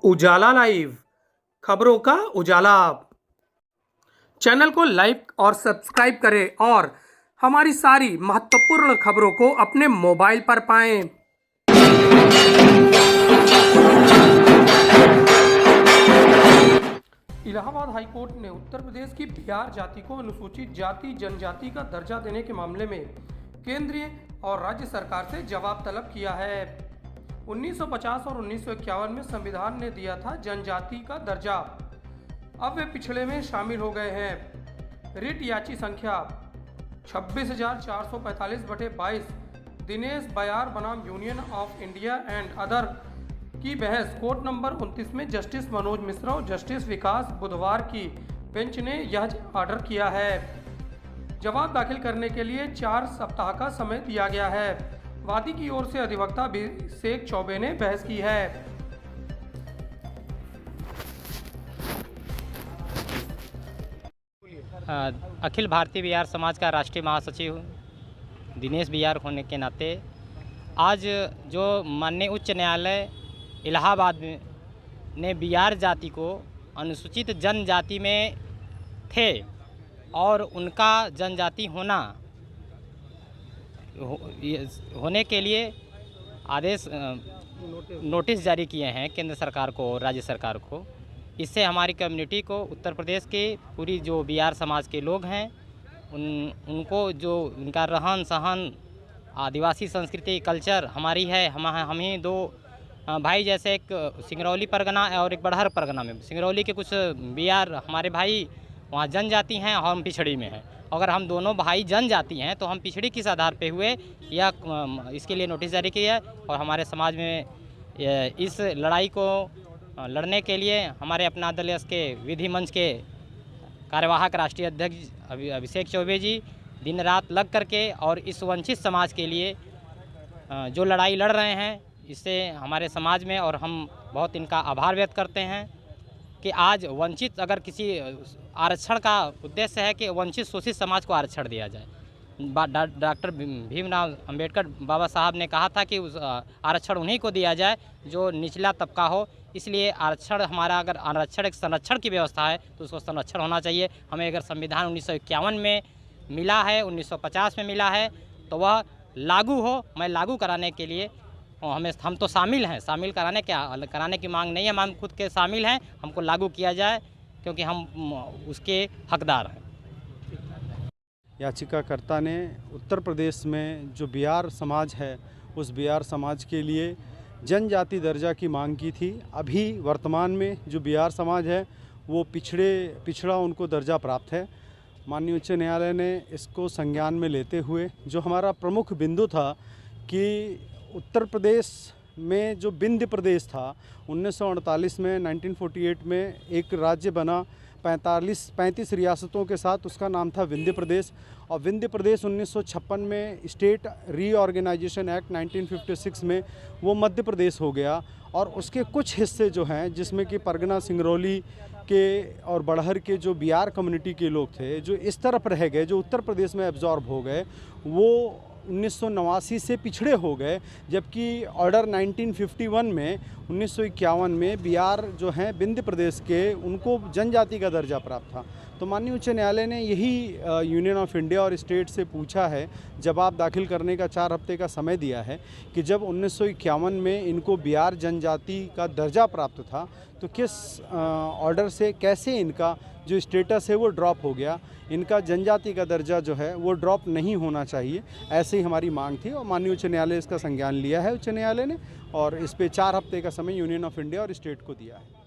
उजाला live, खबरों का उजाला। Channel को लाइक और सब्सक्राइब करें और हमारी सारी महत्वपूर्ण खबरों को अपने मोबाइल पर पाएं। इलाहाबाद हाईकोर्ट ने उत्तर प्रदेश की बिहार जाति को अनुसूचित जाति जनजाति का दर्जा देने के मामले में केंद्रीय और राज्य सरकार से जवाब तलब किया है। 1950 और 1951 में संविधान ने दिया था जनजाति का दर्जा, अब वे पिछड़े में शामिल हो गए हैं। रिट याची संख्या 26,445/22 दिनेश बयार बनाम union of India and other की बहस कोर्ट नंबर 29 में जस्टिस मनोज मिश्रा और जस्टिस विकास बुधवार की बेंच ने यह ऑर्डर किया है। जवाब दाखिल करने के लिए 4 सप्ताह का समय दिया गया है। वादी की ओर से अधिवक्ता अभिषेक चौबे ने बहस की है। अखिल भारतीय बिहार समाज का राष्ट्रीय महासचिव दिनेश बिहार होने के नाते आज जो माननीय उच्च न्यायालय इलाहाबाद ने बिहार जाति को अनुसूचित जनजाति में थे और उनका जनजाति होने के लिए आदेश नोटिस जारी किए हैं केंद्र सरकार को और राज्य सरकार को। इससे हमारी कम्युनिटी को, उत्तर प्रदेश के पूरी जो बिहार समाज के लोग हैं उनको जो उनका रहन सहन, आदिवासी संस्कृति, कल्चर हमारी है। हम ही दो भाई, जैसे एक सिंगरौली परगना और एक बड़हर परगना में सिंगरौली के कुछ बिहार हमारे भाई वहाँ जनजाति हैं और हम पिछड़ी में हैं। अगर हम दोनों भाई जनजाति हैं तो हम पिछड़ी किस आधार पे हुए, या इसके लिए नोटिस जारी किया। और हमारे समाज में इस लड़ाई को लड़ने के लिए हमारे अपना दल के विधि मंच के कार्यवाहक राष्ट्रीय अध्यक्ष अभिषेक चौबे जी दिन रात लग करके और इस वंचित समाज के लिए जो लड़ाई लड़ रहे हैं, इससे हमारे समाज में, और हम बहुत इनका आभार व्यक्त करते हैं कि आज वंचित, अगर किसी आरक्षण का उद्देश्य है कि वंचित शोषित समाज को आरक्षण दिया जाए। डॉक्टर भीमराव अंबेडकर बाबा साहब ने कहा था कि उस आरक्षण उन्हीं को दिया जाए जो निचला तबका हो। इसलिए आरक्षण हमारा, अगर आरक्षण एक संरक्षण की व्यवस्था है तो उसको संरक्षण होना चाहिए। हमें अगर संविधान 1951 में मिला है, 1950 में मिला है, तो वह लागू हो। मैं लागू कराने के लिए हम तो शामिल हैं, शामिल कराने की मांग नहीं है, हम खुद के शामिल हैं। हमको लागू किया जाए क्योंकि हम उसके हकदार हैं। याचिकाकर्ता ने उत्तर प्रदेश में जो बिहार समाज है उस बिहार समाज के लिए जनजाति दर्जा की मांग की थी। अभी वर्तमान में जो बिहार समाज है वो पिछड़ा उनको दर्जा प्राप्त है। माननीय उच्च न्यायालय ने इसको संज्ञान में लेते हुए जो हमारा प्रमुख बिंदु था कि उत्तर प्रदेश में जो विंध्य प्रदेश था 1948 में 1948 में एक राज्य बना 35 रियासतों के साथ, उसका नाम था विंध्य प्रदेश। और विंध्य प्रदेश 1956 में स्टेट रीऑर्गेनाइजेशन एक्ट 1956 में वो मध्य प्रदेश हो गया। और उसके कुछ हिस्से जो हैं, जिसमें कि परगना, सिंगरौली के और बड़हर के जो बिहार कम्युनिटी के लोग थे, जो इस तरफ रह गए, जो उत्तर प्रदेश में एब्जॉर्ब हो गए, वो 1989 से पिछड़े हो गए। जबकि ऑर्डर 1951 में 1951 में बिहार जो हैं विंध्य प्रदेश के, उनको जनजाति का दर्जा प्राप्त था। तो माननीय उच्च न्यायालय ने यही यूनियन ऑफ इंडिया और स्टेट से पूछा है, जवाब दाखिल करने का 4 हफ्ते का समय दिया है कि जब 1951 में इनको बिहार जनजाति का दर्जा प्राप्त था तो किस ऑर्डर से, कैसे इनका जो स्टेटस है वो ड्रॉप हो गया। इनका जनजाति का दर्जा जो है वो ड्रॉप नहीं होना चाहिए, ऐसे ही हमारी मांग थी। और माननीय उच्च न्यायालय इसका संज्ञान लिया है उच्च न्यायालय ने, और इस पे 4 हफ्ते का समय यूनियन ऑफ इंडिया और स्टेट को दिया है।